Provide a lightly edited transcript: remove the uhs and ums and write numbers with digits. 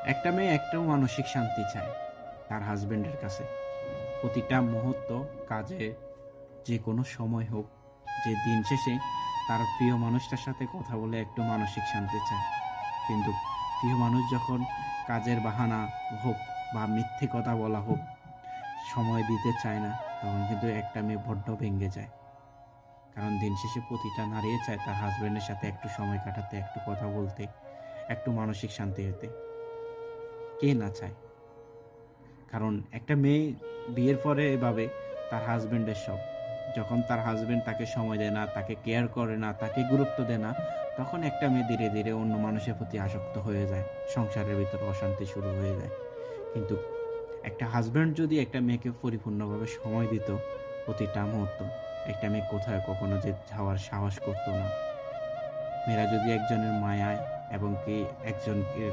একটা মেয়ে একটাও মানসিক শান্তি চায় তার হাজবেন্ডের কাছে। প্রতিটা মুহূর্ত কাজে, যে কোনো সময় হোক, যে দিন শেষে তার প্রিয় মানুষটার সাথে কথা বলে একটু মানসিক শান্তি চায়। কিন্তু প্রিয় মানুষ যখন কাজের বাহানা হোক বা মিথ্যে কথা বলা হোক, সময় দিতে চায় না, তখন কিন্তু একটা মেয়ে বড্ড ভেঙে যায়। কারণ দিন শেষে প্রতিটা নারীই চায় তার হাজবেন্ডের সাথে একটু সময় কাটাতে, একটু কথা বলতে, একটু মানসিক শান্তি পেতে। কে না চায়? কারণ একটা মেয়ে বিয়ের পরে এভাবে তার হাজবেন্ডের সব। যখন তার হাজবেন্ড তাকে সময় দেয় না, তাকে কেয়ার করে না, তাকে গুরুত্ব দেয় না, তখন একটা মেয়ে ধীরে ধীরে অন্য মানুষের প্রতি আসক্ত হয়ে যায়। সংসারের ভিতরে অশান্তি শুরু হয়ে যায়। কিন্তু একটা হাজবেন্ড যদি একটা মেয়েকে পরিপূর্ণভাবে সময় দিত প্রতিটা মুহূর্ত, একটা মেয়ে কোথায় কখনো যে যাওয়ার সাহস করতো না। মেয়েরা যদি একজনের মায়ায় এবং কি একজনকে